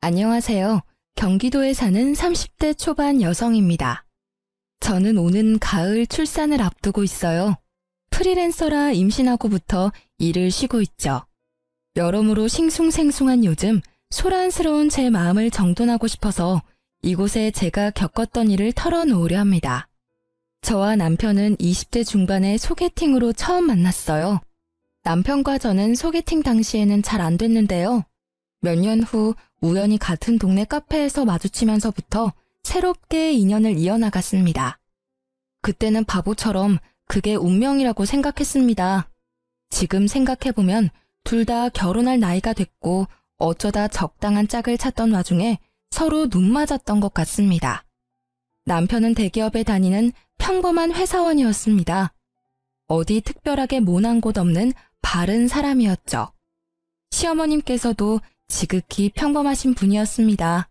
안녕하세요. 경기도에 사는 30대 초반 여성입니다. 저는 오는 가을 출산을 앞두고 있어요. 프리랜서라 임신하고부터 일을 쉬고 있죠. 여러모로 싱숭생숭한 요즘 소란스러운 제 마음을 정돈하고 싶어서 이곳에 제가 겪었던 일을 털어놓으려 합니다. 저와 남편은 20대 중반에 소개팅으로 처음 만났어요. 남편과 저는 소개팅 당시에는 잘 안 됐는데요. 몇 년 후 우연히 같은 동네 카페에서 마주치면서부터 새롭게 인연을 이어나갔습니다. 그때는 바보처럼 그게 운명이라고 생각했습니다. 지금 생각해보면 둘 다 결혼할 나이가 됐고 어쩌다 적당한 짝을 찾던 와중에 서로 눈 맞았던 것 같습니다. 남편은 대기업에 다니는 평범한 회사원이었습니다. 어디 특별하게 모난 곳 없는 바른 사람이었죠. 시어머님께서도 지극히 평범하신 분이었습니다.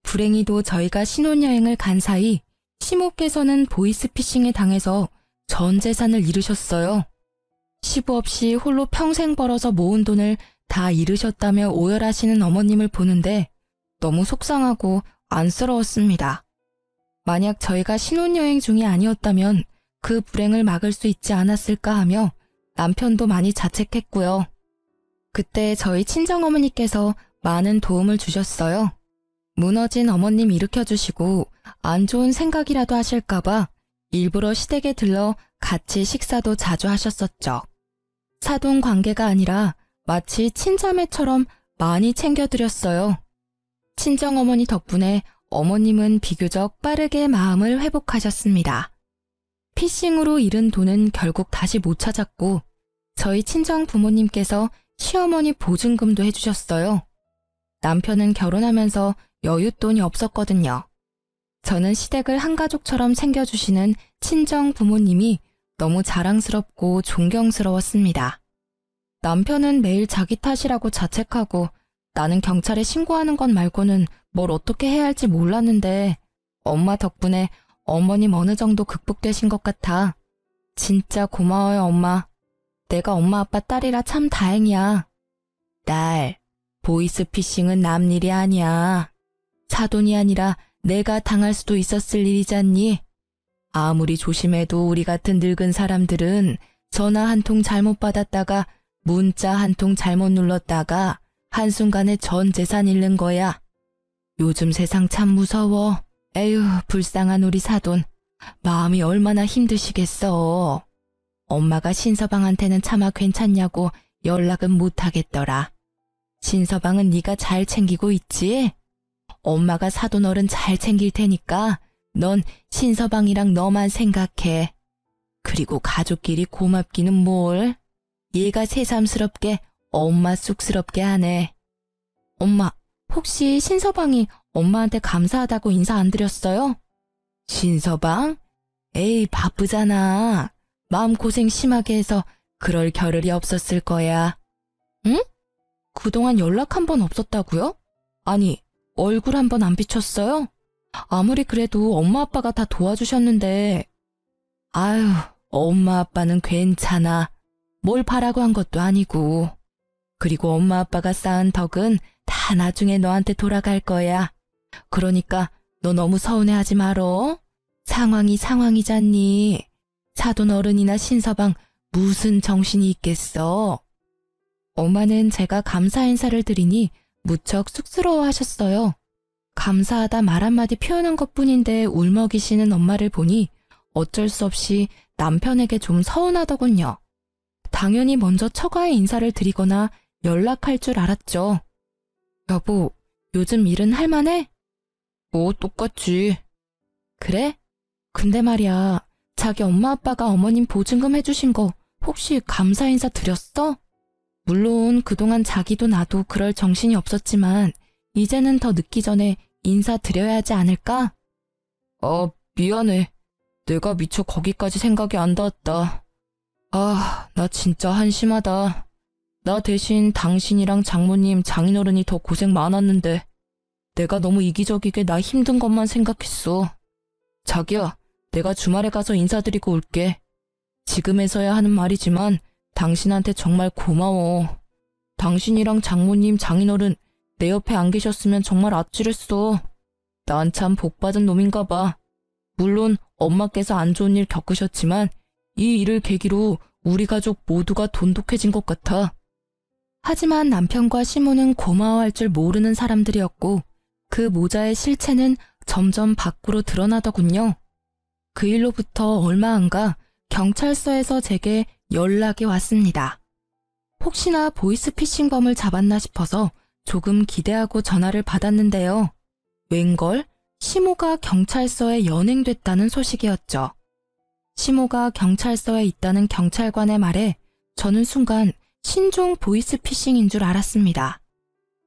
불행히도 저희가 신혼여행을 간 사이 시모께서는 보이스피싱에 당해서 전 재산을 잃으셨어요. 시부 없이 홀로 평생 벌어서 모은 돈을 다 잃으셨다며 오열하시는 어머님을 보는데 너무 속상하고 안쓰러웠습니다. 만약 저희가 신혼여행 중이 아니었다면 그 불행을 막을 수 있지 않았을까 하며 남편도 많이 자책했고요. 그때 저희 친정어머니께서 많은 도움을 주셨어요. 무너진 어머님 일으켜주시고 안 좋은 생각이라도 하실까봐 일부러 시댁에 들러 같이 식사도 자주 하셨었죠. 사돈 관계가 아니라 마치 친자매처럼 많이 챙겨드렸어요. 친정어머니 덕분에 어머님은 비교적 빠르게 마음을 회복하셨습니다. 피싱으로 잃은 돈은 결국 다시 못 찾았고 저희 친정 부모님께서 시어머니 보증금도 해주셨어요. 남편은 결혼하면서 여윳돈이 없었거든요. 저는 시댁을 한 가족처럼 챙겨주시는 친정 부모님이 너무 자랑스럽고 존경스러웠습니다. 남편은 매일 자기 탓이라고 자책하고 나는 경찰에 신고하는 것 말고는 뭘 어떻게 해야 할지 몰랐는데 엄마 덕분에 어머님 어느 정도 극복되신 것 같아. 진짜 고마워요, 엄마. 내가 엄마 아빠 딸이라 참 다행이야. 딸, 보이스피싱은 남 일이 아니야. 사돈이 아니라 내가 당할 수도 있었을 일이잖니. 아무리 조심해도 우리 같은 늙은 사람들은 전화 한 통 잘못 받았다가 문자 한 통 잘못 눌렀다가 한순간에 전 재산 잃는 거야. 요즘 세상 참 무서워. 에휴, 불쌍한 우리 사돈. 마음이 얼마나 힘드시겠어. 엄마가 신서방한테는 차마 괜찮냐고 연락은 못하겠더라. 신서방은 네가 잘 챙기고 있지? 엄마가 사돈 어른 잘 챙길 테니까 넌 신서방이랑 너만 생각해. 그리고 가족끼리 고맙기는 뭘. 얘가 새삼스럽게 엄마 쑥스럽게 하네. 엄마, 혹시 신서방이 엄마한테 감사하다고 인사 안 드렸어요? 신서방? 에이, 바쁘잖아. 마음고생 심하게 해서 그럴 겨를이 없었을 거야. 응? 그동안 연락 한 번 없었다고요? 아니, 얼굴 한 번 안 비쳤어요? 아무리 그래도 엄마 아빠가 다 도와주셨는데. 아유, 엄마 아빠는 괜찮아. 뭘 바라고 한 것도 아니고. 그리고 엄마 아빠가 쌓은 덕은 다 나중에 너한테 돌아갈 거야. 그러니까 너 너무 서운해하지 말어. 상황이 상황이잖니. 사돈 어른이나 신서방 무슨 정신이 있겠어. 엄마는 제가 감사 인사를 드리니 무척 쑥스러워하셨어요. 감사하다 말 한마디 표현한 것뿐인데 울먹이시는 엄마를 보니 어쩔 수 없이 남편에게 좀 서운하더군요. 당연히 먼저 처가에 인사를 드리거나 연락할 줄 알았죠. 여보, 요즘 일은 할만해? 뭐 똑같지. 그래? 근데 말이야, 자기 엄마 아빠가 어머님 보증금 해주신 거 혹시 감사 인사 드렸어? 물론 그동안 자기도 나도 그럴 정신이 없었지만 이제는 더 늦기 전에 인사 드려야 하지 않을까? 미안해. 내가 미처 거기까지 생각이 안 닿았다. 나 진짜 한심하다. 나 대신 당신이랑 장모님, 장인어른이 더 고생 많았는데 내가 너무 이기적이게 나 힘든 것만 생각했어. 자기야, 내가 주말에 가서 인사드리고 올게. 지금에서야 하는 말이지만 당신한테 정말 고마워. 당신이랑 장모님, 장인어른 내 옆에 안 계셨으면 정말 아찔했어. 난 참 복받은 놈인가 봐. 물론 엄마께서 안 좋은 일 겪으셨지만 이 일을 계기로 우리 가족 모두가 돈독해진 것 같아. 하지만 남편과 시모는 고마워할 줄 모르는 사람들이었고 그 모자의 실체는 점점 밖으로 드러나더군요. 그 일로부터 얼마 안 가 경찰서에서 제게 연락이 왔습니다. 혹시나 보이스피싱범을 잡았나 싶어서 조금 기대하고 전화를 받았는데요. 웬걸? 시모가 경찰서에 연행됐다는 소식이었죠. 시모가 경찰서에 있다는 경찰관의 말에 저는 순간 신종 보이스피싱인 줄 알았습니다.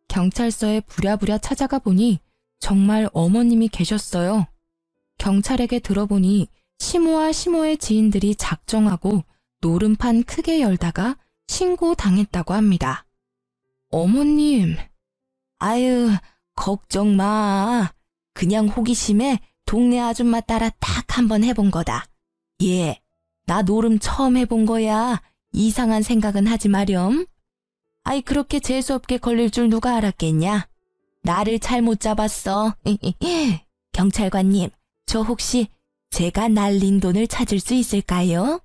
경찰서에 부랴부랴 찾아가 보니 정말 어머님이 계셨어요. 경찰에게 들어보니 시모와 시모의 지인들이 작정하고 노름판 크게 열다가 신고당했다고 합니다. 어머님, 아유, 걱정 마. 그냥 호기심에 동네 아줌마 따라 딱 한번 해본 거다. 예, 나 노름 처음 해본 거야. 이상한 생각은 하지 마렴. 아이, 그렇게 재수없게 걸릴 줄 누가 알았겠냐? 나를 잘못 잡았어. 경찰관님, 저 혹시 제가 날린 돈을 찾을 수 있을까요?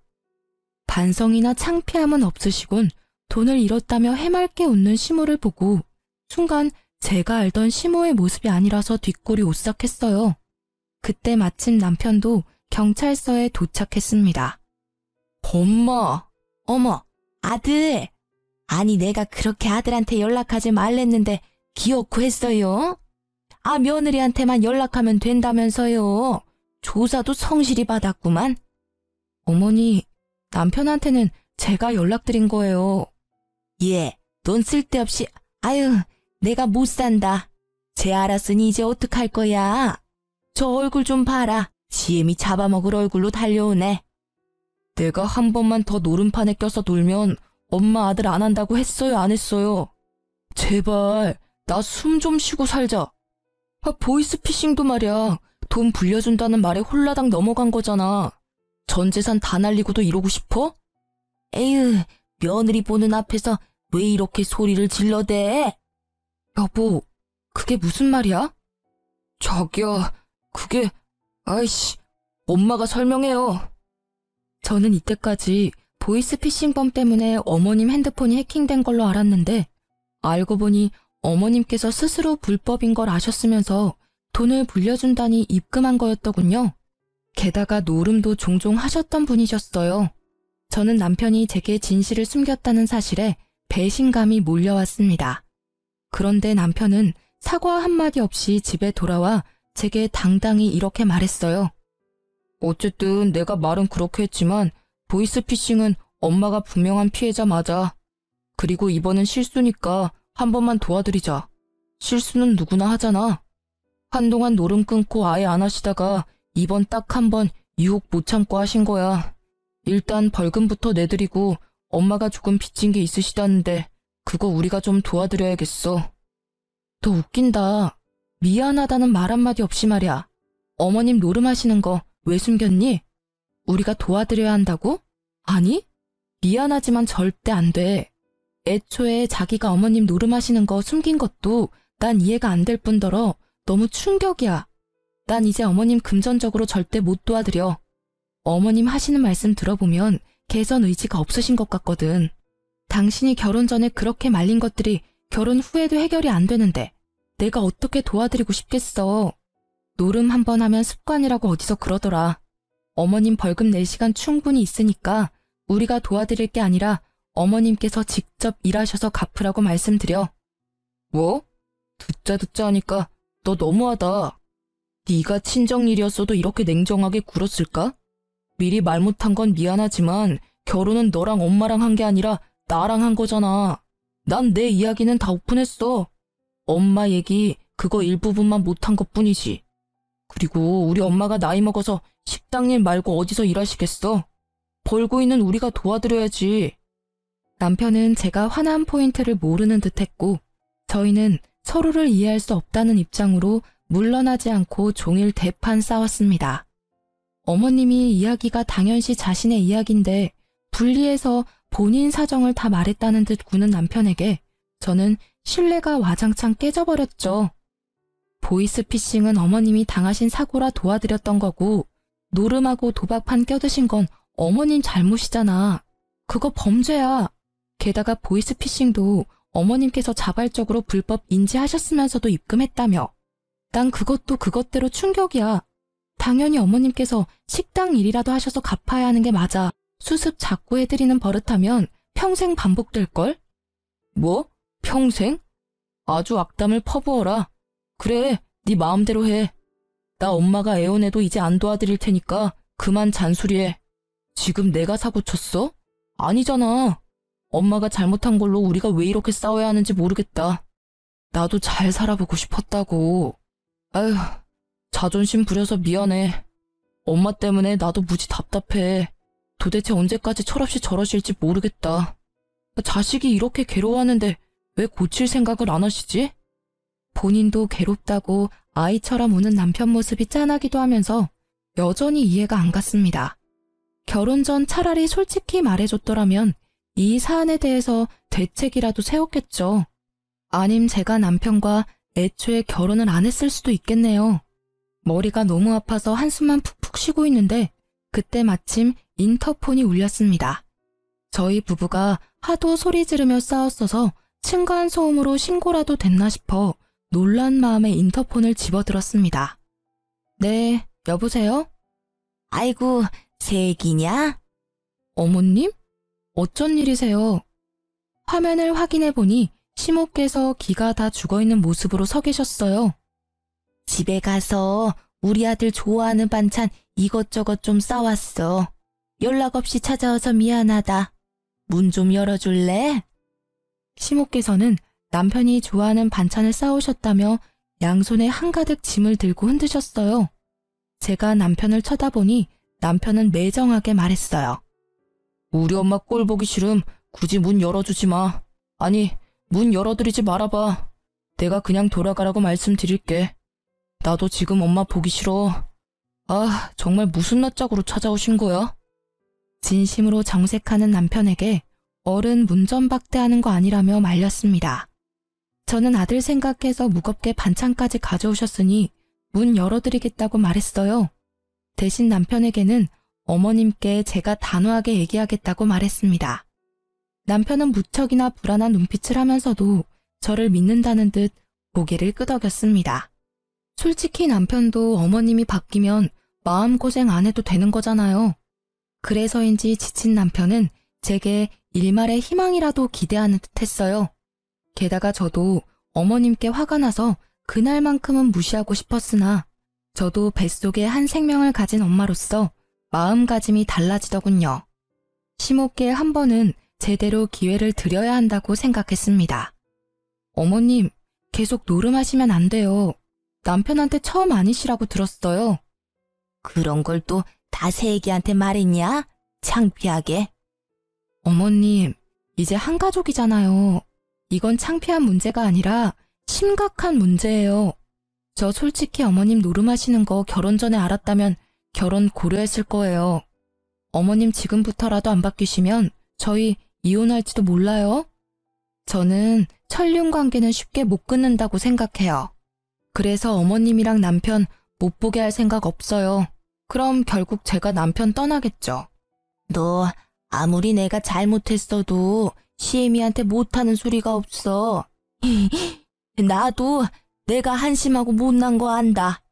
반성이나 창피함은 없으시곤 돈을 잃었다며 해맑게 웃는 시모를 보고 순간 제가 알던 시모의 모습이 아니라서 뒷골이 오싹했어요. 그때 마침 남편도 경찰서에 도착했습니다. 엄마, 어머, 아들. 아니 내가 그렇게 아들한테 연락하지 말랬는데 기어코 했어요? 아, 며느리한테만 연락하면 된다면서요. 조사도 성실히 받았구만. 어머니, 남편한테는 제가 연락드린 거예요. 예, 돈 쓸데없이, 아유, 내가 못 산다. 쟤 알았으니 이제 어떡할 거야. 저 얼굴 좀 봐라. 지엠이 잡아먹을 얼굴로 달려오네. 내가 한 번만 더 노름판에 껴서 놀면 엄마 아들 안 한다고 했어요, 안 했어요? 제발 나 숨 좀 쉬고 살자. 아, 보이스피싱도 말이야. 돈 불려준다는 말에 홀라당 넘어간 거잖아. 전 재산 다 날리고도 이러고 싶어? 에휴, 며느리 보는 앞에서 왜 이렇게 소리를 질러대? 여보, 그게 무슨 말이야? 자기야, 그게, 아이씨, 엄마가 설명해요. 저는 이때까지 보이스피싱범 때문에 어머님 핸드폰이 해킹된 걸로 알았는데 알고 보니 어머님께서 스스로 불법인 걸 아셨으면서 돈을 불려준다니 입금한 거였더군요. 게다가 노름도 종종 하셨던 분이셨어요. 저는 남편이 제게 진실을 숨겼다는 사실에 배신감이 몰려왔습니다. 그런데 남편은 사과 한마디 없이 집에 돌아와 제게 당당히 이렇게 말했어요. 어쨌든 내가 말은 그렇게 했지만 보이스피싱은 엄마가 분명한 피해자 맞아. 그리고 이번은 실수니까 한 번만 도와드리자. 실수는 누구나 하잖아. 한동안 노름 끊고 아예 안 하시다가 이번 딱 한 번 유혹 못 참고 하신 거야. 일단 벌금부터 내드리고 엄마가 조금 빚진 게 있으시다는데 그거 우리가 좀 도와드려야겠어. 너 웃긴다. 미안하다는 말 한마디 없이 말이야. 어머님 노름하시는 거 왜 숨겼니? 우리가 도와드려야 한다고? 아니, 미안하지만 절대 안 돼. 애초에 자기가 어머님 노름하시는 거 숨긴 것도 난 이해가 안 될 뿐더러 너무 충격이야. 난 이제 어머님 금전적으로 절대 못 도와드려. 어머님 하시는 말씀 들어보면 개선 의지가 없으신 것 같거든. 당신이 결혼 전에 그렇게 말린 것들이 결혼 후에도 해결이 안 되는데 내가 어떻게 도와드리고 싶겠어. 노름 한 번 하면 습관이라고 어디서 그러더라. 어머님 벌금 낼 시간 충분히 있으니까 우리가 도와드릴 게 아니라 어머님께서 직접 일하셔서 갚으라고 말씀드려. 뭐? 듣자 하니까 너 너무하다. 네가 친정일이었어도 이렇게 냉정하게 굴었을까? 미리 말 못한 건 미안하지만 결혼은 너랑 엄마랑 한 게 아니라 나랑 한 거잖아. 난 내 이야기는 다 오픈했어. 엄마 얘기 그거 일부분만 못한 것뿐이지. 그리고 우리 엄마가 나이 먹어서 식당 일 말고 어디서 일하시겠어? 벌고 있는 우리가 도와드려야지. 남편은 제가 화난 포인트를 모르는 듯했고 저희는 서로를 이해할 수 없다는 입장으로 물러나지 않고 종일 대판 싸웠습니다. 어머님이 이야기가 당연시 자신의 이야기인데 분리해서 본인 사정을 다 말했다는 듯 구는 남편에게 저는 신뢰가 와장창 깨져버렸죠. 보이스피싱은 어머님이 당하신 사고라 도와드렸던 거고, 노름하고 도박판 껴드신 건 어머님 잘못이잖아. 그거 범죄야. 게다가 보이스피싱도 어머님께서 자발적으로 불법 인지하셨으면서도 입금했다며. 난 그것도 그것대로 충격이야. 당연히 어머님께서 식당 일이라도 하셔서 갚아야 하는 게 맞아. 수습 자꾸 해드리는 버릇하면 평생 반복될걸? 뭐? 평생? 아주 악담을 퍼부어라. 그래, 네 마음대로 해. 나 엄마가 애원해도 이제 안 도와드릴 테니까 그만 잔소리해. 지금 내가 사고 쳤어? 아니잖아. 엄마가 잘못한 걸로 우리가 왜 이렇게 싸워야 하는지 모르겠다. 나도 잘 살아보고 싶었다고. 아휴, 자존심 부려서 미안해. 엄마 때문에 나도 무지 답답해. 도대체 언제까지 철없이 저러실지 모르겠다. 자식이 이렇게 괴로워하는데 왜 고칠 생각을 안 하시지? 본인도 괴롭다고 아이처럼 우는 남편 모습이 짠하기도 하면서 여전히 이해가 안 갔습니다. 결혼 전 차라리 솔직히 말해줬더라면 이 사안에 대해서 대책이라도 세웠겠죠. 아님 제가 남편과 애초에 결혼을 안 했을 수도 있겠네요. 머리가 너무 아파서 한숨만 푹푹 쉬고 있는데 그때 마침 인터폰이 울렸습니다. 저희 부부가 하도 소리 지르며 싸웠어서 층간소음으로 신고라도 됐나 싶어 놀란 마음에 인터폰을 집어들었습니다. 네, 여보세요? 아이고, 새애기냐? 어머님? 어쩐 일이세요? 화면을 확인해보니 시모께서 기가 다 죽어있는 모습으로 서 계셨어요. 집에 가서 우리 아들 좋아하는 반찬 이것저것 좀 싸왔어. 연락 없이 찾아와서 미안하다. 문 좀 열어줄래? 시모께서는 남편이 좋아하는 반찬을 싸오셨다며 양손에 한가득 짐을 들고 흔드셨어요. 제가 남편을 쳐다보니 남편은 매정하게 말했어요. 우리 엄마 꼴 보기 싫음 굳이 문 열어주지 마. 아니, 문 열어드리지 말아봐. 내가 그냥 돌아가라고 말씀드릴게. 나도 지금 엄마 보기 싫어. 아, 정말 무슨 낯짝으로 찾아오신 거야? 진심으로 정색하는 남편에게 어른 문전박대하는 거 아니라며 말렸습니다. 저는 아들 생각해서 무겁게 반찬까지 가져오셨으니 문 열어드리겠다고 말했어요. 대신 남편에게는 어머님께 제가 단호하게 얘기하겠다고 말했습니다. 남편은 무척이나 불안한 눈빛을 하면서도 저를 믿는다는 듯 고개를 끄덕였습니다. 솔직히 남편도 어머님이 바뀌면 마음고생 안 해도 되는 거잖아요. 그래서인지 지친 남편은 제게 일말의 희망이라도 기대하는 듯 했어요. 게다가 저도 어머님께 화가 나서 그날만큼은 무시하고 싶었으나 저도 뱃속에 한 생명을 가진 엄마로서 마음가짐이 달라지더군요. 시모께 한 번은 제대로 기회를 드려야 한다고 생각했습니다. 어머님, 계속 노름하시면 안 돼요. 남편한테 처음 아니시라고 들었어요. 그런 걸 또 다 새애기한테 말했냐? 창피하게. 어머님, 이제 한 가족이잖아요. 이건 창피한 문제가 아니라 심각한 문제예요. 저 솔직히 어머님 노름하시는 거 결혼 전에 알았다면 결혼 고려했을 거예요. 어머님 지금부터라도 안 바뀌시면 저희 이혼할지도 몰라요. 저는 천륜 관계는 쉽게 못 끊는다고 생각해요. 그래서 어머님이랑 남편 못 보게 할 생각 없어요. 그럼 결국 제가 남편 떠나겠죠. 너 아무리 내가 잘못했어도 시애미한테 못하는 소리가 없어. 나도 내가 한심하고 못난 거 안다.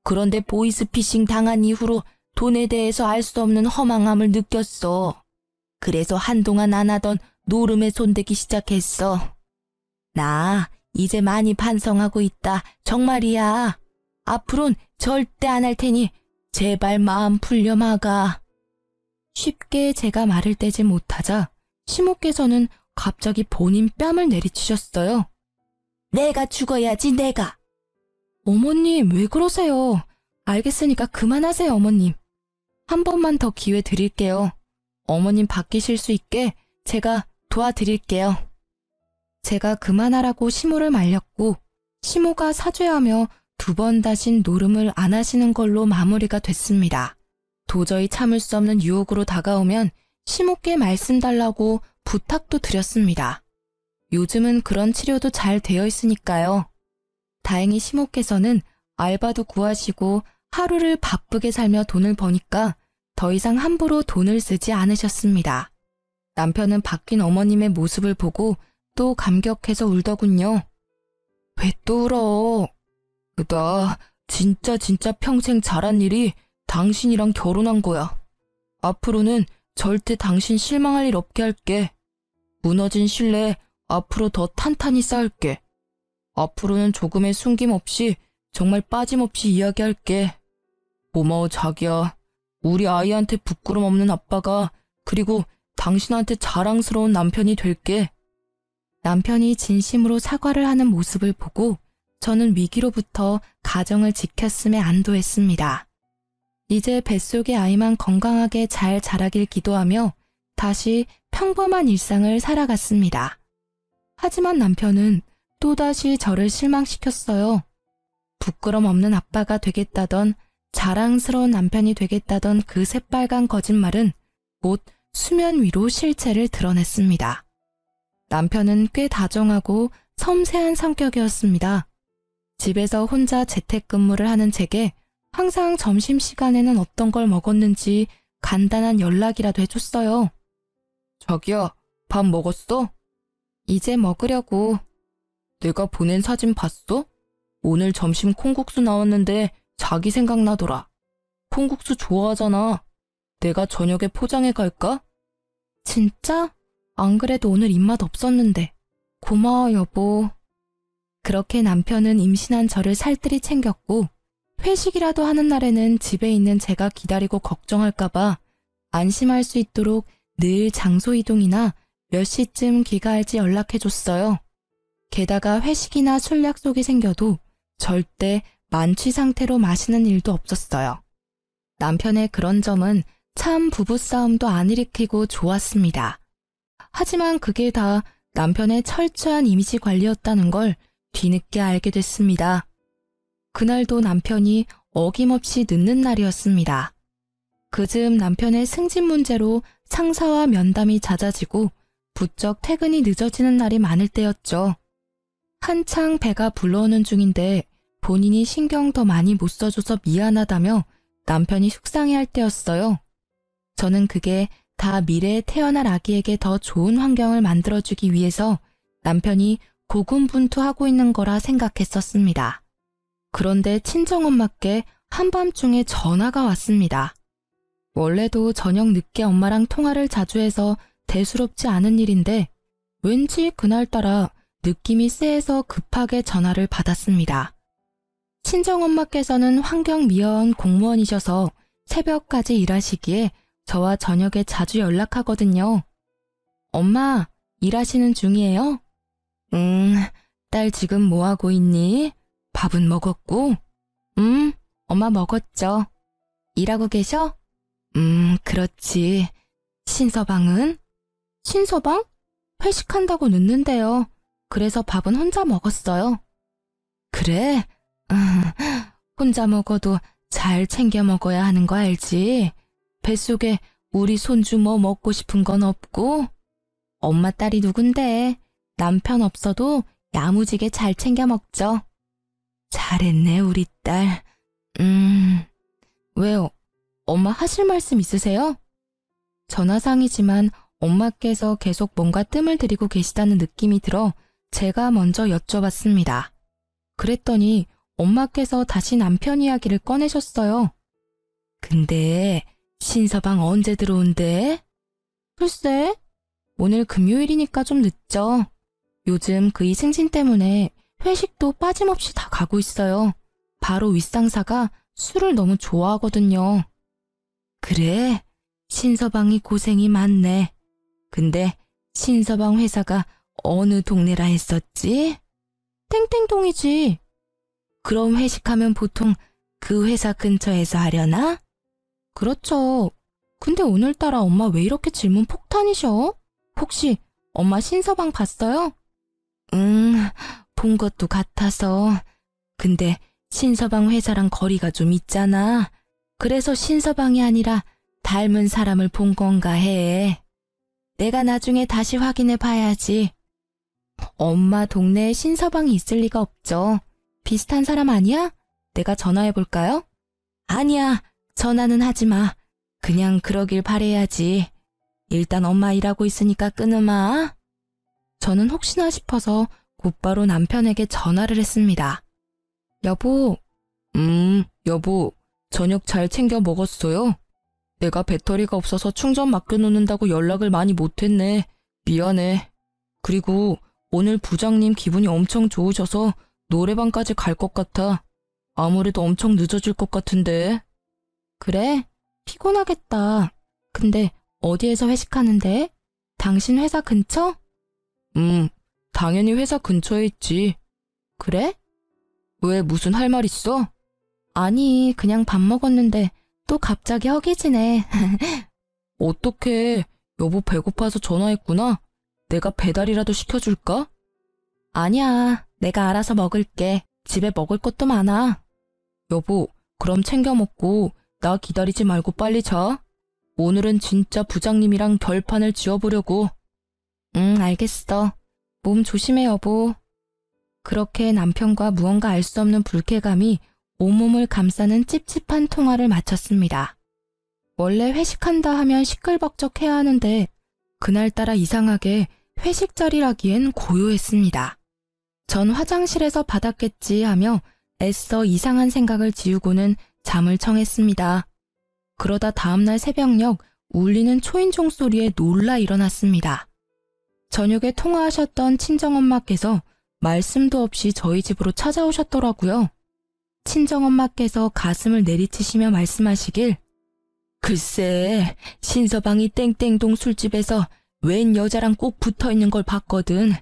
그런데 보이스피싱 당한 이후로 돈에 대해서 알 수 없는 허망함을 느꼈어. 그래서 한동안 안 하던 노름에 손대기 시작했어. 나 이제 많이 반성하고 있다. 정말이야. 앞으론 절대 안 할 테니 제발 마음 풀려 마가. 쉽게 제가 말을 떼지 못하자 시모께서는 갑자기 본인 뺨을 내리치셨어요. 내가 죽어야지, 내가. 어머님, 왜 그러세요? 알겠으니까 그만하세요, 어머님. 한 번만 더 기회 드릴게요. 어머님 바뀌실 수 있게 제가 도와드릴게요. 제가 그만하라고 시모를 말렸고 시모가 사죄하며 2번 다신 노름을 안 하시는 걸로 마무리가 됐습니다. 도저히 참을 수 없는 유혹으로 다가오면 시모께 말씀 달라고 부탁도 드렸습니다. 요즘은 그런 치료도 잘 되어 있으니까요. 다행히 시모께서는 알바도 구하시고 하루를 바쁘게 살며 돈을 버니까 더 이상 함부로 돈을 쓰지 않으셨습니다. 남편은 바뀐 어머님의 모습을 보고 또 감격해서 울더군요. 왜 또 울어? 나 진짜 평생 잘한 일이 당신이랑 결혼한 거야. 앞으로는 절대 당신 실망할 일 없게 할게. 무너진 신뢰 앞으로 더 탄탄히 쌓을게. 앞으로는 조금의 숨김 없이 정말 빠짐없이 이야기할게. 고마워 자기야. 우리 아이한테 부끄럼 없는 아빠가 그리고 당신한테 자랑스러운 남편이 될게. 남편이 진심으로 사과를 하는 모습을 보고 저는 위기로부터 가정을 지켰음에 안도했습니다. 이제 뱃속의 아이만 건강하게 잘 자라길 기도하며 다시 평범한 일상을 살아갔습니다. 하지만 남편은 또다시 저를 실망시켰어요. 부끄럼 없는 아빠가 되겠다던 자랑스러운 남편이 되겠다던 그 새빨간 거짓말은 곧 수면 위로 실체를 드러냈습니다. 남편은 꽤 다정하고 섬세한 성격이었습니다. 집에서 혼자 재택근무를 하는 제게 항상 점심시간에는 어떤 걸 먹었는지 간단한 연락이라도 해줬어요. 자기야, 밥 먹었어? 이제 먹으려고. 내가 보낸 사진 봤어? 오늘 점심 콩국수 나왔는데 자기 생각나더라. 콩국수 좋아하잖아. 내가 저녁에 포장해 갈까? 진짜? 안 그래도 오늘 입맛 없었는데. 고마워 여보. 그렇게 남편은 임신한 저를 살뜰히 챙겼고 회식이라도 하는 날에는 집에 있는 제가 기다리고 걱정할까봐 안심할 수 있도록 늘 장소 이동이나 몇 시쯤 귀가할지 연락해줬어요. 게다가 회식이나 술 약속이 생겨도 절대 만취 상태로 마시는 일도 없었어요. 남편의 그런 점은 참 부부싸움도 안 일으키고 좋았습니다. 하지만 그게 다 남편의 철저한 이미지 관리였다는 걸 뒤늦게 알게 됐습니다. 그날도 남편이 어김없이 늦는 날이었습니다. 그즈음 남편의 승진 문제로 상사와 면담이 잦아지고 부쩍 퇴근이 늦어지는 날이 많을 때였죠. 한창 배가 불러오는 중인데 본인이 신경 더 많이 못 써줘서 미안하다며 남편이 속상해할 때였어요. 저는 그게 다 미래에 태어날 아기에게 더 좋은 환경을 만들어주기 위해서 남편이 고군분투하고 있는 거라 생각했었습니다. 그런데 친정엄마께 한밤중에 전화가 왔습니다. 원래도 저녁 늦게 엄마랑 통화를 자주 해서 대수롭지 않은 일인데 왠지 그날따라 느낌이 쎄해서 급하게 전화를 받았습니다. 친정엄마께서는 환경미화원 공무원이셔서 새벽까지 일하시기에 저와 저녁에 자주 연락하거든요. 엄마, 일하시는 중이에요? 딸 지금 뭐하고 있니? 밥은 먹었고? 엄마 먹었죠. 일하고 계셔? 그렇지. 신서방은? 신서방? 회식한다고 늦는데요. 그래서 밥은 혼자 먹었어요. 그래? 혼자 먹어도 잘 챙겨 먹어야 하는 거 알지? 뱃속에 우리 손주 뭐 먹고 싶은 건 없고? 엄마 딸이 누군데? 남편 없어도 야무지게 잘 챙겨 먹죠. 잘했네 우리 딸. 왜요? 엄마 하실 말씀 있으세요? 전화상이지만 엄마께서 계속 뭔가 뜸을 들이고 계시다는 느낌이 들어 제가 먼저 여쭤봤습니다. 그랬더니 엄마께서 다시 남편 이야기를 꺼내셨어요. 근데 신서방 언제 들어온대? 글쎄, 오늘 금요일이니까 좀 늦죠. 요즘 그이 승진 때문에 회식도 빠짐없이 다 가고 있어요. 바로 윗상사가 술을 너무 좋아하거든요. 그래, 신서방이 고생이 많네. 근데 신서방 회사가 어느 동네라 했었지? 땡땡동이지. 그럼 회식하면 보통 그 회사 근처에서 하려나? 그렇죠. 근데 오늘따라 엄마 왜 이렇게 질문 폭탄이셔? 혹시 엄마 신서방 봤어요? 본 것도 같아서. 근데 신서방 회사랑 거리가 좀 있잖아. 그래서 신서방이 아니라 닮은 사람을 본 건가 해. 내가 나중에 다시 확인해 봐야지. 엄마 동네에 신서방이 있을 리가 없죠. 비슷한 사람 아니야? 내가 전화해볼까요? 아니야, 전화는 하지 마. 그냥 그러길 바래야지. 일단 엄마 일하고 있으니까 끊으마. 저는 혹시나 싶어서 곧바로 남편에게 전화를 했습니다. 여보. 여보, 저녁 잘 챙겨 먹었어요? 내가 배터리가 없어서 충전 맡겨놓는다고 연락을 많이 못했네. 미안해. 그리고 오늘 부장님 기분이 엄청 좋으셔서 노래방까지 갈 것 같아. 아무래도 엄청 늦어질 것 같은데. 그래? 피곤하겠다. 근데 어디에서 회식하는데? 당신 회사 근처? 당연히 회사 근처에 있지. 그래? 왜 무슨 할 말 있어? 아니, 그냥 밥 먹었는데 또 갑자기 허기지네. 어떡해. 여보 배고파서 전화했구나. 내가 배달이라도 시켜줄까? 아니야, 내가 알아서 먹을게. 집에 먹을 것도 많아. 여보, 그럼 챙겨 먹고 나 기다리지 말고 빨리 자. 오늘은 진짜 부장님이랑 별판을 지어보려고. 응, 알겠어. 몸 조심해, 여보. 그렇게 남편과 무언가 알 수 없는 불쾌감이 온몸을 감싸는 찝찝한 통화를 마쳤습니다. 원래 회식한다 하면 시끌벅적해야 하는데 그날따라 이상하게 회식 자리라기엔 고요했습니다. 전 화장실에서 받았겠지 하며 애써 이상한 생각을 지우고는 잠을 청했습니다. 그러다 다음날 새벽녘 울리는 초인종 소리에 놀라 일어났습니다. 저녁에 통화하셨던 친정엄마께서 말씀도 없이 저희 집으로 찾아오셨더라고요. 친정엄마께서 가슴을 내리치시며 말씀하시길, 글쎄, 신서방이 땡땡동 술집에서 웬 여자랑 꼭 붙어있는 걸 봤거든.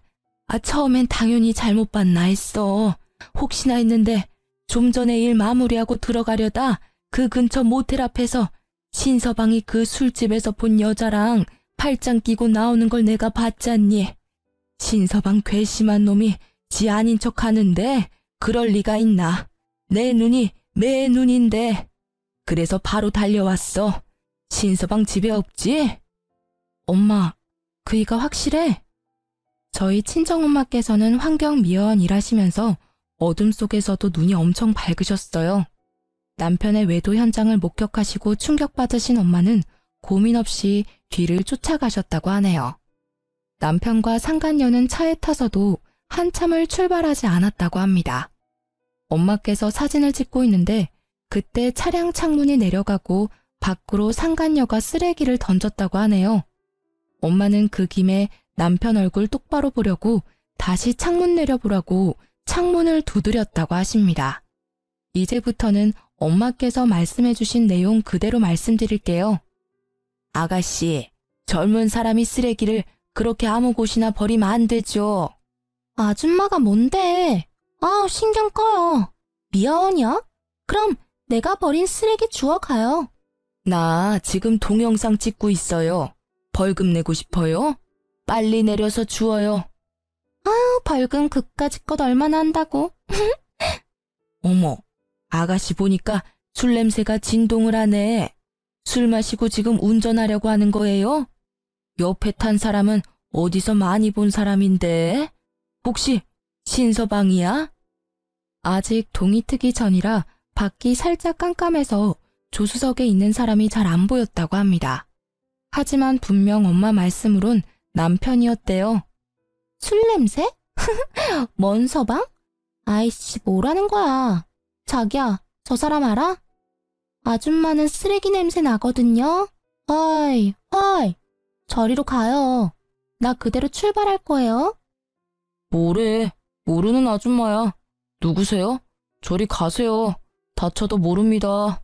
처음엔 당연히 잘못 봤나 했어. 혹시나 했는데 좀 전에 일 마무리하고 들어가려다 그 근처 모텔 앞에서 신서방이 그 술집에서 본 여자랑 팔짱 끼고 나오는 걸 내가 봤잖니. 신서방 괘씸한 놈이 지 아닌 척 하는데 그럴 리가 있나. 내 눈이 매 눈인데. 그래서 바로 달려왔어. 신서방 집에 없지? 엄마, 그이가 확실해? 저희 친정엄마께서는 환경미화원 일하시면서 어둠 속에서도 눈이 엄청 밝으셨어요. 남편의 외도 현장을 목격하시고 충격받으신 엄마는 고민 없이 뒤를 쫓아가셨다고 하네요. 남편과 상간녀는 차에 타서도 한참을 출발하지 않았다고 합니다. 엄마께서 사진을 찍고 있는데 그때 차량 창문이 내려가고 밖으로 상간녀가 쓰레기를 던졌다고 하네요. 엄마는 그 김에 남편 얼굴 똑바로 보려고 다시 창문 내려보라고 창문을 두드렸다고 하십니다. 이제부터는 엄마께서 말씀해 주신 내용 그대로 말씀드릴게요. 아가씨, 젊은 사람이 쓰레기를 그렇게 아무 곳이나 버리면 안 되죠. 아줌마가 뭔데? 신경 꺼요. 미아원이야? 그럼 내가 버린 쓰레기 주워가요. 나 지금 동영상 찍고 있어요. 벌금 내고 싶어요? 빨리 내려서 주워요. 벌금 그까짓 것 얼마나 한다고? 어머, 아가씨 보니까 술 냄새가 진동을 하네. 술 마시고 지금 운전하려고 하는 거예요? 옆에 탄 사람은 어디서 많이 본 사람인데? 혹시 신서방이야? 아직 동이 트기 전이라 밖이 살짝 깜깜해서 조수석에 있는 사람이 잘 안 보였다고 합니다. 하지만 분명 엄마 말씀으론 남편이었대요. 술 냄새? 뭔 서방? 아이씨, 뭐라는 거야. 자기야, 저 사람 알아? 아줌마는 쓰레기 냄새 나거든요. 어이, 저리로 가요. 나 그대로 출발할 거예요. 뭐래, 모르는 아줌마야. 누구세요? 저리 가세요. 다쳐도 모릅니다.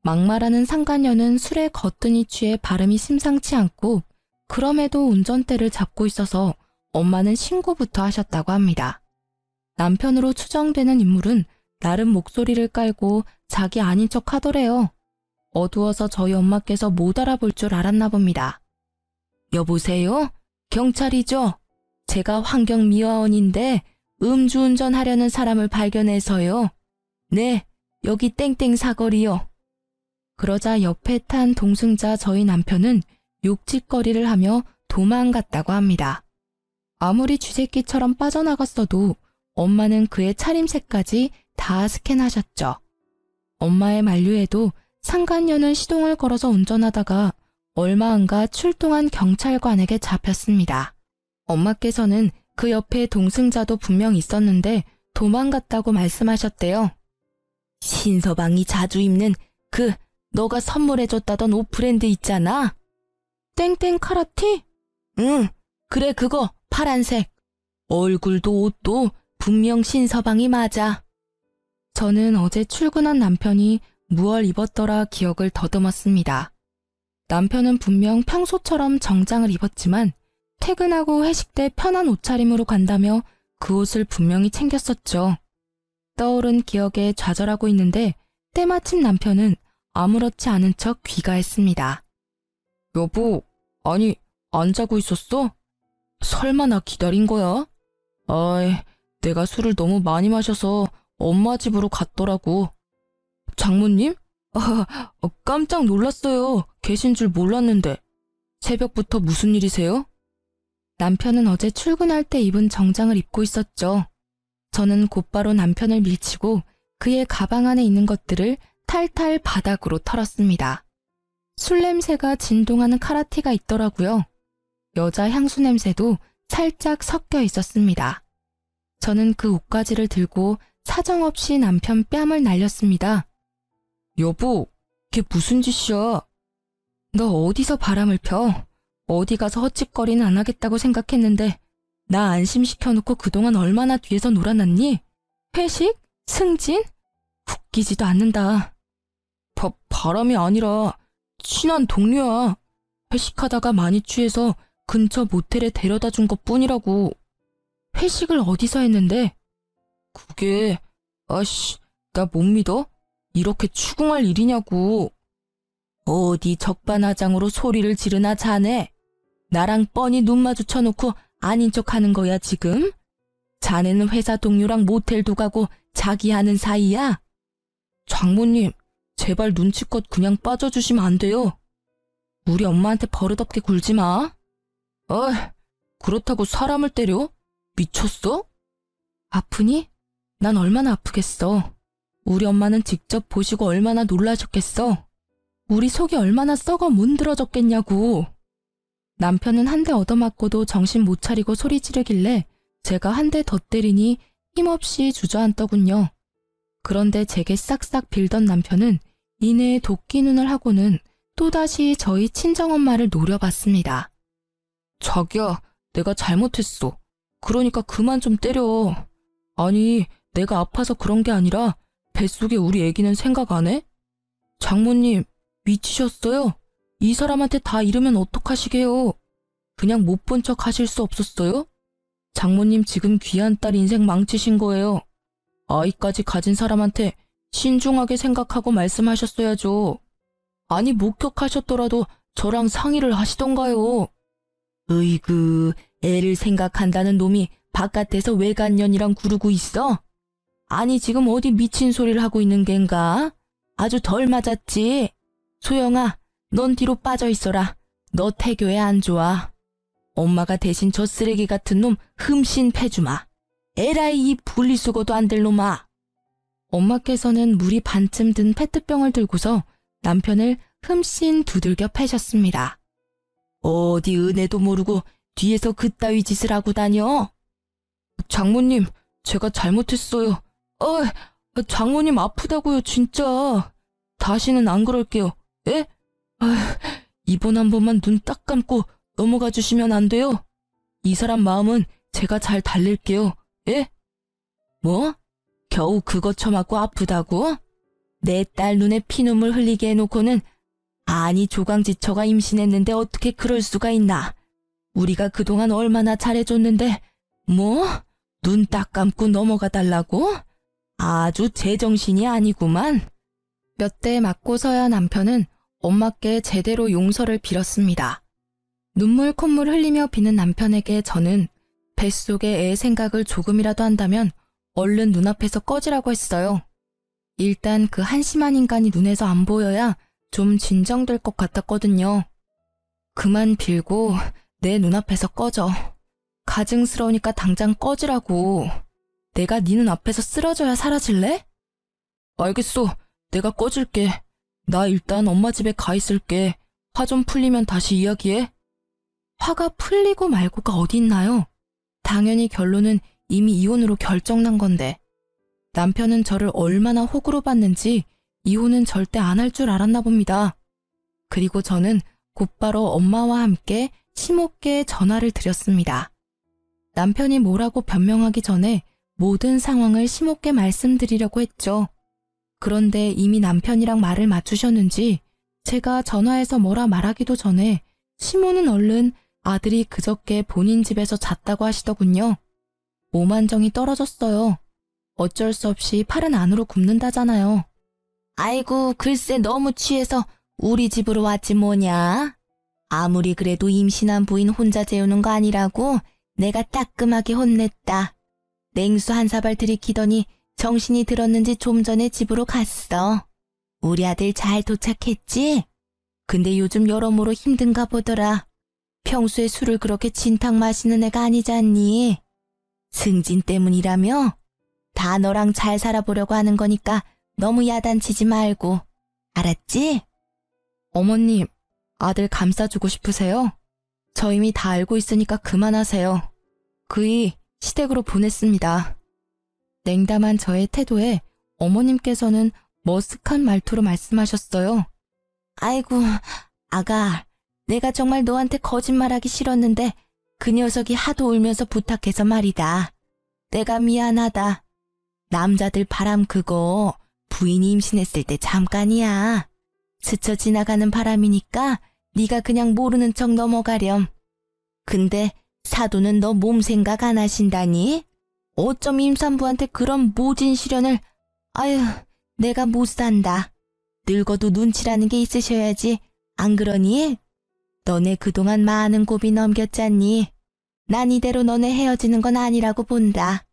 막말하는 상간녀는 술에 거뜬히 취해 발음이 심상치 않고 그럼에도 운전대를 잡고 있어서 엄마는 신고부터 하셨다고 합니다. 남편으로 추정되는 인물은 나름 목소리를 깔고 자기 아닌 척 하더래요. 어두워서 저희 엄마께서 못 알아볼 줄 알았나 봅니다. 여보세요? 경찰이죠? 제가 환경미화원인데 음주운전하려는 사람을 발견해서요. 네, 여기 땡땡 사거리요. 그러자 옆에 탄 동승자 저희 남편은 욕짓거리를 하며 도망갔다고 합니다. 아무리 쥐새끼처럼 빠져나갔어도 엄마는 그의 차림새까지 다 스캔하셨죠. 엄마의 만류에도 상간녀는 시동을 걸어서 운전하다가 얼마 안가 출동한 경찰관에게 잡혔습니다. 엄마께서는 그 옆에 동승자도 분명 있었는데 도망갔다고 말씀하셨대요. 신서방이 자주 입는 너가 선물해줬다던 옷 브랜드 있잖아. 땡땡 카라티? 응, 그래 그거 파란색. 얼굴도 옷도 분명 신서방이 맞아. 저는 어제 출근한 남편이 무얼 입었더라 기억을 더듬었습니다. 남편은 분명 평소처럼 정장을 입었지만 퇴근하고 회식 때 편한 옷차림으로 간다며 그 옷을 분명히 챙겼었죠. 떠오른 기억에 좌절하고 있는데 때마침 남편은 아무렇지 않은 척 귀가했습니다. 여보, 아니 안 자고 있었어? 설마 나 기다린 거야? 아이, 내가 술을 너무 많이 마셔서 엄마 집으로 갔더라고. 장모님? 깜짝 놀랐어요. 계신 줄 몰랐는데. 새벽부터 무슨 일이세요? 남편은 어제 출근할 때 입은 정장을 입고 있었죠. 저는 곧바로 남편을 밀치고 그의 가방 안에 있는 것들을 탈탈 바닥으로 털었습니다. 술 냄새가 진동하는 카라티가 있더라고요. 여자 향수 냄새도 살짝 섞여 있었습니다. 저는 그 옷가지를 들고 사정없이 남편 뺨을 날렸습니다. 여보, 걔 무슨 짓이야? 너 어디서 바람을 펴? 어디 가서 헛짓거리는 안 하겠다고 생각했는데 나 안심시켜놓고 그동안 얼마나 뒤에서 놀아놨니? 회식? 승진? 웃기지도 않는다. 바람이 아니라 친한 동료야. 회식하다가 많이 취해서 근처 모텔에 데려다 준 것뿐이라고. 회식을 어디서 했는데? 그게 나 못 믿어? 이렇게 추궁할 일이냐고. 어디 적반하장으로 소리를 지르나 자네. 나랑 뻔히 눈 마주쳐놓고 아닌 척하는 거야 지금? 자네는 회사 동료랑 모텔도 가고 자기 하는 사이야? 장모님, 제발 눈치껏 그냥 빠져주시면 안 돼요. 우리 엄마한테 버릇없게 굴지 마. 그렇다고 사람을 때려? 미쳤어? 아프니? 난 얼마나 아프겠어. 우리 엄마는 직접 보시고 얼마나 놀라셨겠어. 우리 속이 얼마나 썩어 문드러졌겠냐고. 남편은 한 대 얻어맞고도 정신 못 차리고 소리 지르길래 제가 한 대 더 때리니 힘없이 주저앉더군요. 그런데 제게 싹싹 빌던 남편은 이내에 도끼 눈을 하고는 또다시 저희 친정엄마를 노려봤습니다. 자기야, 내가 잘못했어. 그러니까 그만 좀 때려. 아니, 내가 아파서 그런 게 아니라 뱃속에 우리 애기는 생각 안 해? 장모님, 미치셨어요? 이 사람한테 다 이러면 어떡하시게요? 그냥 못 본 척 하실 수 없었어요? 장모님 지금 귀한 딸 인생 망치신 거예요. 아이까지 가진 사람한테 신중하게 생각하고 말씀하셨어야죠. 아니 목격하셨더라도 저랑 상의를 하시던가요. 으이그, 애를 생각한다는 놈이 바깥에서 외간년이랑 구르고 있어? 아니 지금 어디 미친 소리를 하고 있는 겐가? 아주 덜 맞았지? 소영아, 넌 뒤로 빠져 있어라. 너 태교에 안 좋아. 엄마가 대신 저 쓰레기 같은 놈 흠씬 패주마. 에라이 이 분리수거도 안 될 놈아. 엄마께서는 물이 반쯤 든 페트병을 들고서 남편을 흠씬 두들겨 패셨습니다. 어디 은혜도 모르고 뒤에서 그따위 짓을 하고 다녀? 장모님, 제가 잘못했어요. 장모님 아프다고요, 진짜. 다시는 안 그럴게요. 에? 이번 한 번만 눈 딱 감고 넘어가 주시면 안 돼요? 이 사람 마음은 제가 잘 달랠게요. 예? 뭐? 겨우 그거 처맞고 아프다고? 내 딸 눈에 피눈물 흘리게 해놓고는 아니 조강지처가 임신했는데 어떻게 그럴 수가 있나? 우리가 그동안 얼마나 잘해줬는데 뭐? 눈 딱 감고 넘어가 달라고? 아주 제정신이 아니구만. 몇 대 맞고서야 남편은 엄마께 제대로 용서를 빌었습니다. 눈물 콧물 흘리며 비는 남편에게 저는 뱃속에 애 생각을 조금이라도 한다면 얼른 눈앞에서 꺼지라고 했어요. 일단 그 한심한 인간이 눈에서 안 보여야 좀 진정될 것 같았거든요. 그만 빌고 내 눈앞에서 꺼져. 가증스러우니까 당장 꺼지라고. 내가 네 눈 앞에서 쓰러져야 사라질래? 알겠어. 내가 꺼질게. 나 일단 엄마 집에 가 있을게. 화 좀 풀리면 다시 이야기해. 화가 풀리고 말고가 어디 있나요? 당연히 결론은 이미 이혼으로 결정난 건데. 남편은 저를 얼마나 호구로 봤는지 이혼은 절대 안 할 줄 알았나 봅니다. 그리고 저는 곧바로 엄마와 함께 심호께 전화를 드렸습니다. 남편이 뭐라고 변명하기 전에 모든 상황을 심호께 말씀드리려고 했죠. 그런데 이미 남편이랑 말을 맞추셨는지 제가 전화해서 뭐라 말하기도 전에 심호는 얼른 아들이 그저께 본인 집에서 잤다고 하시더군요. 오만정이 떨어졌어요. 어쩔 수 없이 팔은 안으로 굽는다잖아요. 아이고, 글쎄 너무 취해서 우리 집으로 왔지 뭐냐. 아무리 그래도 임신한 부인 혼자 재우는 거 아니라고 내가 따끔하게 혼냈다. 냉수 한 사발 들이키더니 정신이 들었는지 좀 전에 집으로 갔어. 우리 아들 잘 도착했지? 근데 요즘 여러모로 힘든가 보더라. 평소에 술을 그렇게 진탕 마시는 애가 아니잖니. 승진 때문이라며? 다 너랑 잘 살아보려고 하는 거니까 너무 야단치지 말고. 알았지? 어머님, 아들 감싸주고 싶으세요? 저 이미 다 알고 있으니까 그만하세요. 그이 시댁으로 보냈습니다. 냉담한 저의 태도에 어머님께서는 머쓱한 말투로 말씀하셨어요. 아이고, 아가, 내가 정말 너한테 거짓말하기 싫었는데 그 녀석이 하도 울면서 부탁해서 말이다. 내가 미안하다. 남자들 바람 그거 부인이 임신했을 때 잠깐이야. 스쳐 지나가는 바람이니까 네가 그냥 모르는 척 넘어가렴. 근데 사돈은 너 몸 생각 안 하신다니? 어쩜 임산부한테 그런 모진 시련을. 아유, 내가 못 산다. 늙어도 눈치라는 게 있으셔야지. 안 그러니? 너네 그동안 많은 고비 넘겼잖니. 난 이대로 너네 헤어지는 건 아니라고 본다.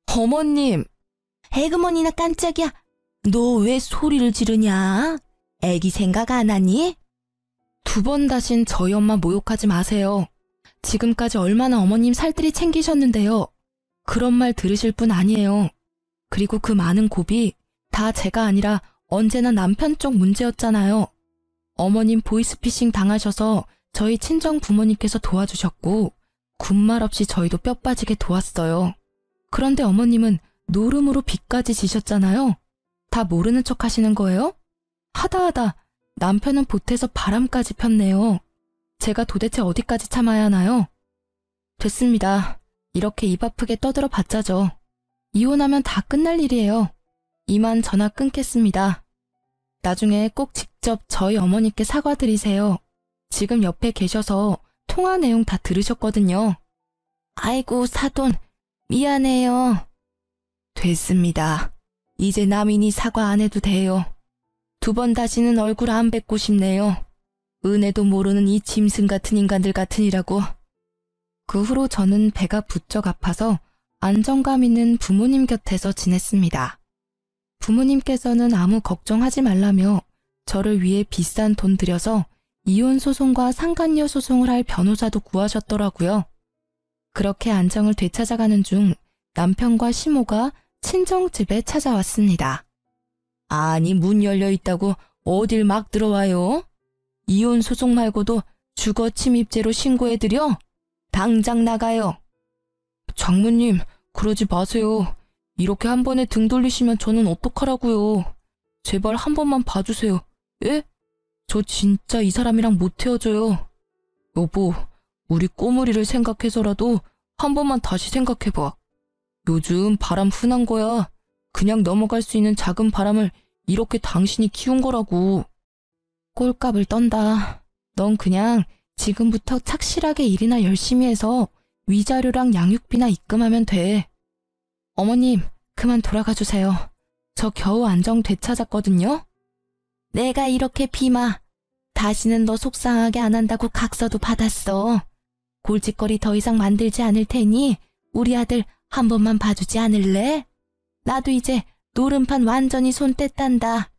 어머님! 에그머니나 깜짝이야. 너 왜 소리를 지르냐? 애기 생각 안 하니? 두 번 다신 저희 엄마 모욕하지 마세요. 지금까지 얼마나 어머님 살뜰히 챙기셨는데요. 그런 말 들으실 분 아니에요. 그리고 그 많은 고비 다 제가 아니라 언제나 남편 쪽 문제였잖아요. 어머님 보이스피싱 당하셔서 저희 친정 부모님께서 도와주셨고 군말 없이 저희도 뼈 빠지게 도왔어요. 그런데 어머님은 노름으로 빚까지 지셨잖아요. 다 모르는 척 하시는 거예요? 하다하다 남편은 보태서 바람까지 폈네요. 제가 도대체 어디까지 참아야 하나요? 됐습니다. 이렇게 입 아프게 떠들어 봤자죠. 이혼하면 다 끝날 일이에요. 이만 전화 끊겠습니다. 나중에 꼭 직접 저희 어머니께 사과드리세요. 지금 옆에 계셔서 통화 내용 다 들으셨거든요. 아이고 사돈, 미안해요. 됐습니다. 이제 남인이 사과 안 해도 돼요. 두 번 다시는 얼굴 안 뵙고 싶네요. 은혜도 모르는 이 짐승 같은 인간들 같으니라고. 그 후로 저는 배가 부쩍 아파서 안정감 있는 부모님 곁에서 지냈습니다. 부모님께서는 아무 걱정하지 말라며 저를 위해 비싼 돈 들여서 이혼 소송과 상간녀 소송을 할 변호사도 구하셨더라고요. 그렇게 안정을 되찾아가는 중 남편과 시모가 친정집에 찾아왔습니다. 아니, 문 열려 있다고 어딜 막 들어와요? 이혼 소송 말고도 주거 침입죄로 신고해드려? 당장 나가요. 장모님, 그러지 마세요. 이렇게 한 번에 등 돌리시면 저는 어떡하라고요. 제발 한 번만 봐주세요. 예? 저 진짜 이 사람이랑 못 헤어져요. 여보, 우리 꼬물이를 생각해서라도 한 번만 다시 생각해봐. 요즘 바람 흔한 거야. 그냥 넘어갈 수 있는 작은 바람을 이렇게 당신이 키운 거라고. 꼴값을 떤다. 넌 그냥 지금부터 착실하게 일이나 열심히 해서 위자료랑 양육비나 입금하면 돼. 어머님, 그만 돌아가 주세요. 저 겨우 안정 되찾았거든요. 내가 이렇게 비마. 다시는 너 속상하게 안 한다고 각서도 받았어. 골칫거리 더 이상 만들지 않을 테니 우리 아들 한 번만 봐주지 않을래? 나도 이제 노름판 완전히 손 뗐단다.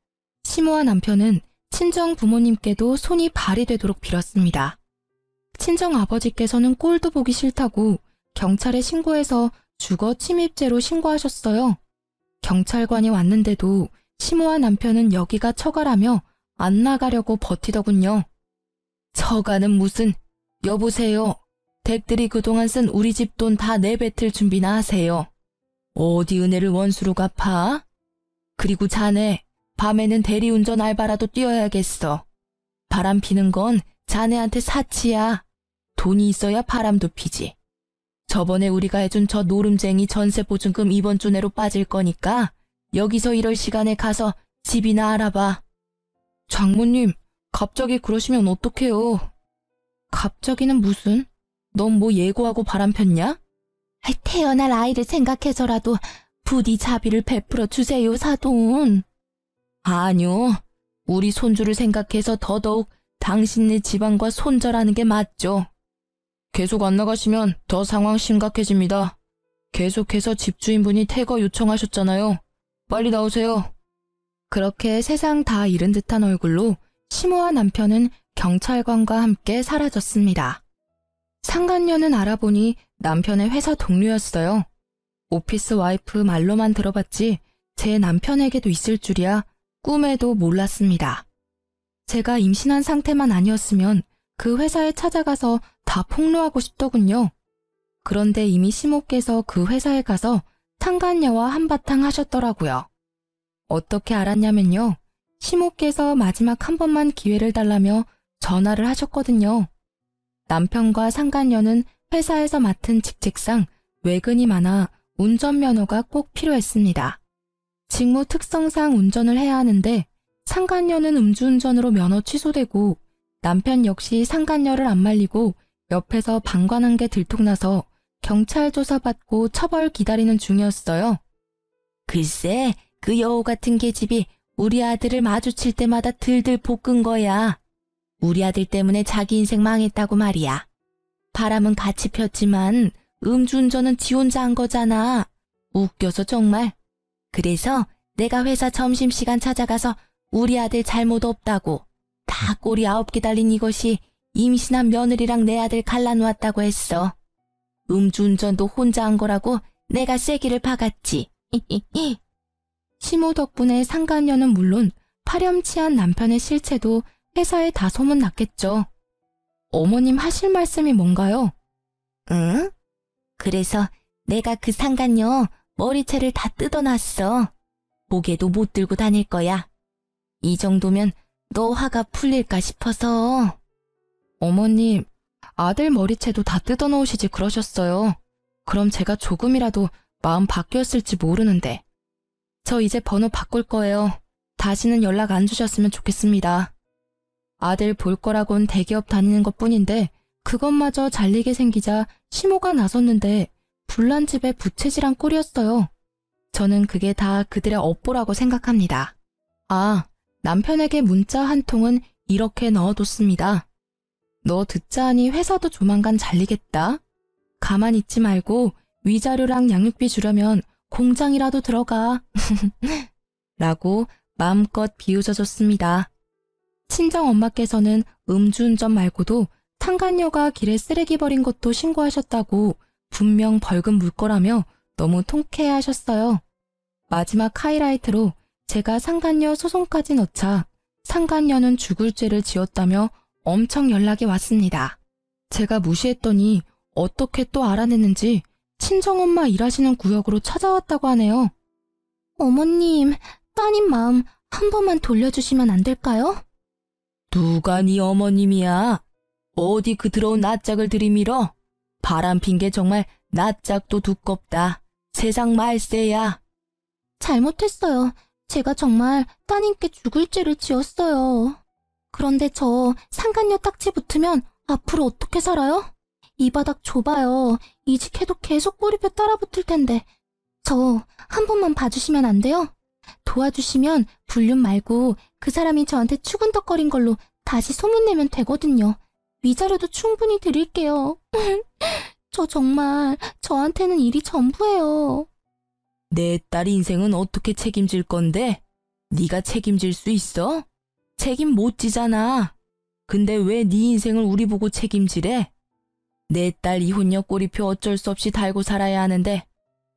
시모와 남편은 친정 부모님께도 손이 발이 되도록 빌었습니다. 친정 아버지께서는 꼴도 보기 싫다고 경찰에 신고해서 주거 침입죄로 신고하셨어요. 경찰관이 왔는데도 시모와 남편은 여기가 처가라며 안 나가려고 버티더군요. 처가는 무슨, 여보세요. 댁들이 그동안 쓴 우리 집 돈 다 내뱉을 준비나 하세요. 어디 은혜를 원수로 갚아? 그리고 자네, 밤에는 대리운전 알바라도 뛰어야겠어. 바람 피는 건 자네한테 사치야. 돈이 있어야 바람도 피지. 저번에 우리가 해준 저 노름쟁이 전세보증금 이번 주 내로 빠질 거니까 여기서 이럴 시간에 가서 집이나 알아봐. 장모님, 갑자기 그러시면 어떡해요? 갑자기는 무슨? 넌 뭐 예고하고 바람 폈냐? 태어날 아이를 생각해서라도 부디 자비를 베풀어 주세요, 사돈. 아니요. 우리 손주를 생각해서 더더욱 당신네 집안과 손절하는 게 맞죠. 계속 안 나가시면 더 상황 심각해집니다. 계속해서 집주인분이 퇴거 요청하셨잖아요. 빨리 나오세요. 그렇게 세상 다 잃은 듯한 얼굴로 시모와 남편은 경찰관과 함께 사라졌습니다. 상간녀는 알아보니 남편의 회사 동료였어요. 오피스 와이프 말로만 들어봤지 제 남편에게도 있을 줄이야 꿈에도 몰랐습니다. 제가 임신한 상태만 아니었으면 그 회사에 찾아가서 다 폭로하고 싶더군요. 그런데 이미 시모께서 그 회사에 가서 상간녀와 한바탕 하셨더라고요. 어떻게 알았냐면요. 시모께서 마지막 한 번만 기회를 달라며 전화를 하셨거든요. 남편과 상간녀는 회사에서 맡은 직책상 외근이 많아 운전면허가 꼭 필요했습니다. 직무 특성상 운전을 해야 하는데 상간녀는 음주운전으로 면허 취소되고 남편 역시 상간녀를 안 말리고 옆에서 방관한 게 들통나서 경찰 조사받고 처벌 기다리는 중이었어요. 글쎄, 그 여우 같은 계집이 우리 아들을 마주칠 때마다 들들 볶은 거야. 우리 아들 때문에 자기 인생 망했다고 말이야. 바람은 같이 폈지만 음주운전은 지 혼자 한 거잖아. 웃겨서 정말. 그래서 내가 회사 점심시간 찾아가서 우리 아들 잘못 없다고 다 꼬리 9개 달린 이것이 임신한 며느리랑 내 아들 갈라놓았다고 했어. 음주운전도 혼자 한 거라고 내가 쐐기를 박았지. 시모 덕분에 상간녀는 물론 파렴치한 남편의 실체도 회사에 다 소문났겠죠. 어머님 하실 말씀이 뭔가요? 응? 그래서 내가 그 상간녀 머리채를 다 뜯어놨어. 목에도 못 들고 다닐 거야. 이 정도면 너 화가 풀릴까 싶어서. 어머님, 아들 머리채도 다 뜯어놓으시지 그러셨어요. 그럼 제가 조금이라도 마음 바뀌었을지 모르는데. 저 이제 번호 바꿀 거예요. 다시는 연락 안 주셨으면 좋겠습니다. 아들 볼 거라곤 대기업 다니는 것뿐인데 그것마저 잘리게 생기자 시모가 나섰는데 불난 집에 부채질한 꼴이었어요. 저는 그게 다 그들의 업보라고 생각합니다. 아, 남편에게 문자 한 통은 이렇게 넣어뒀습니다. 너 듣자 하니 회사도 조만간 잘리겠다. 가만히 있지 말고 위자료랑 양육비 주려면 공장이라도 들어가. 라고 마음껏 비웃어줬습니다. 친정엄마께서는 음주운전 말고도 상간녀가 길에 쓰레기 버린 것도 신고하셨다고 분명 벌금 물 거라며 너무 통쾌해하셨어요. 마지막 하이라이트로 제가 상간녀 소송까지 넣자 상간녀는 죽을 죄를 지었다며 엄청 연락이 왔습니다. 제가 무시했더니 어떻게 또 알아냈는지 친정엄마 일하시는 구역으로 찾아왔다고 하네요. 어머님, 따님 마음 한 번만 돌려주시면 안 될까요? 누가 네 어머님이야? 어디 그 더러운 낯짝을 들이밀어? 바람핀 게 정말 낯짝도 두껍다. 세상 말세야. 잘못했어요. 제가 정말 따님께 죽을 죄를 지었어요. 그런데 저 상간녀 딱지 붙으면 앞으로 어떻게 살아요? 이 바닥 좁아요. 이직해도 계속 꼬리표 따라붙을 텐데. 저 한 번만 봐주시면 안 돼요? 도와주시면 불륜 말고 그 사람이 저한테 추근덕거린 걸로 다시 소문내면 되거든요. 위자료도 충분히 드릴게요. 저 정말 저한테는 일이 전부예요. 내 딸 인생은 어떻게 책임질 건데? 네가 책임질 수 있어? 책임 못 지잖아. 근데 왜 네 인생을 우리 보고 책임지래? 내 딸 이혼녀 꼬리표 어쩔 수 없이 달고 살아야 하는데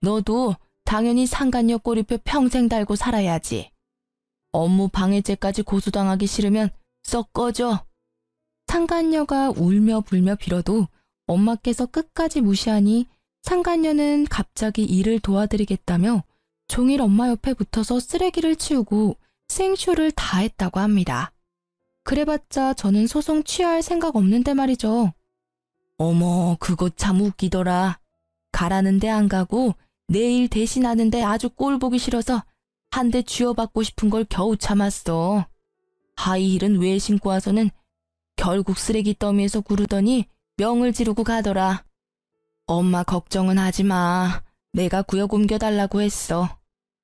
너도 당연히 상간녀 꼬리표 평생 달고 살아야지. 업무 방해죄까지 고소당하기 싫으면 썩 꺼져. 상간녀가 울며 불며 빌어도 엄마께서 끝까지 무시하니 상간녀는 갑자기 일을 도와드리겠다며 종일 엄마 옆에 붙어서 쓰레기를 치우고 생쇼를 다 했다고 합니다. 그래봤자 저는 소송 취하할 생각 없는데 말이죠. 어머, 그거 참 웃기더라. 가라는데 안 가고 내일 대신하는데 아주 꼴 보기 싫어서 한 대 쥐어받고 싶은 걸 겨우 참았어. 하이힐은 왜 신고 와서는 결국 쓰레기 더미에서 구르더니 명을 지르고 가더라. 엄마 걱정은 하지 마. 내가 구역 옮겨달라고 했어.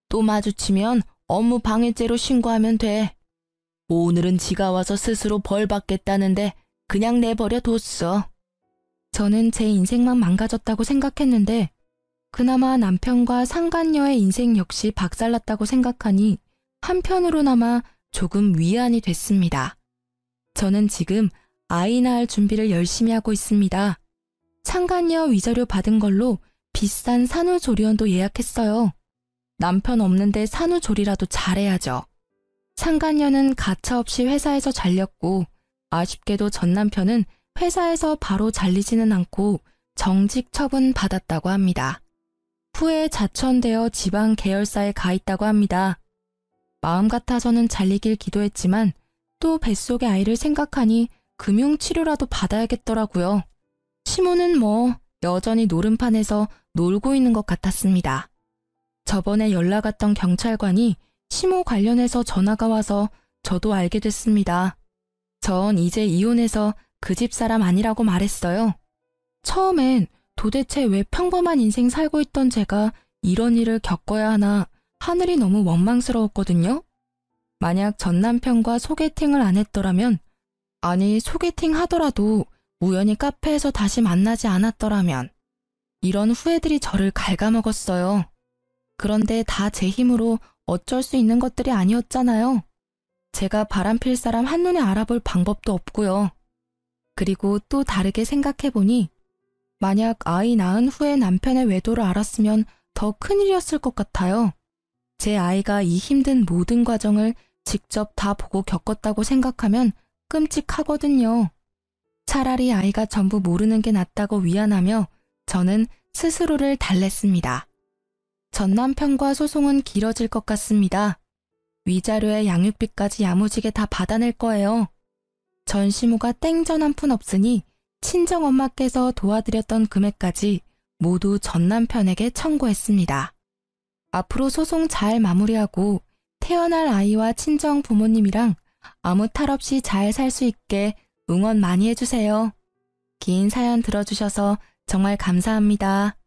또 마주치면 업무 방해죄로 신고하면 돼. 오늘은 지가 와서 스스로 벌 받겠다는데 그냥 내버려 뒀어. 저는 제 인생만 망가졌다고 생각했는데 그나마 남편과 상간녀의 인생 역시 박살났다고 생각하니 한편으로나마 조금 위안이 됐습니다. 저는 지금 아이 낳을 준비를 열심히 하고 있습니다. 상간녀 위자료 받은 걸로 비싼 산후조리원도 예약했어요. 남편 없는데 산후조리라도 잘해야죠. 상간녀는 가차없이 회사에서 잘렸고 아쉽게도 전 남편은 회사에서 바로 잘리지는 않고 정직 처분 받았다고 합니다. 후에 자천되어 지방 계열사에 가 있다고 합니다. 마음 같아서는 잘리길 기도했지만 또 뱃속의 아이를 생각하니 금융치료라도 받아야겠더라고요. 시모는 뭐 여전히 노름판에서 놀고 있는 것 같았습니다. 저번에 연락 왔던 경찰관이 시모 관련해서 전화가 와서 저도 알게 됐습니다. 전 이제 이혼해서 그 집 사람 아니라고 말했어요. 처음엔 도대체 왜 평범한 인생 살고 있던 제가 이런 일을 겪어야 하나 하늘이 너무 원망스러웠거든요. 만약 전 남편과 소개팅을 안 했더라면, 아니 소개팅 하더라도 우연히 카페에서 다시 만나지 않았더라면 이런 후회들이 저를 갉아먹었어요. 그런데 다 제 힘으로 어쩔 수 있는 것들이 아니었잖아요. 제가 바람필 사람 한눈에 알아볼 방법도 없고요. 그리고 또 다르게 생각해보니 만약 아이 낳은 후에 남편의 외도를 알았으면 더 큰일이었을 것 같아요. 제 아이가 이 힘든 모든 과정을 직접 다 보고 겪었다고 생각하면 끔찍하거든요. 차라리 아이가 전부 모르는 게 낫다고 위안하며 저는 스스로를 달랬습니다. 전 남편과 소송은 길어질 것 같습니다. 위자료에 양육비까지 야무지게 다 받아낼 거예요. 전시모가 땡전 한 푼 없으니 친정엄마께서 도와드렸던 금액까지 모두 전 남편에게 청구했습니다. 앞으로 소송 잘 마무리하고 태어날 아이와 친정 부모님이랑 아무 탈 없이 잘 살 수 있게 응원 많이 해주세요. 긴 사연 들어주셔서 정말 감사합니다.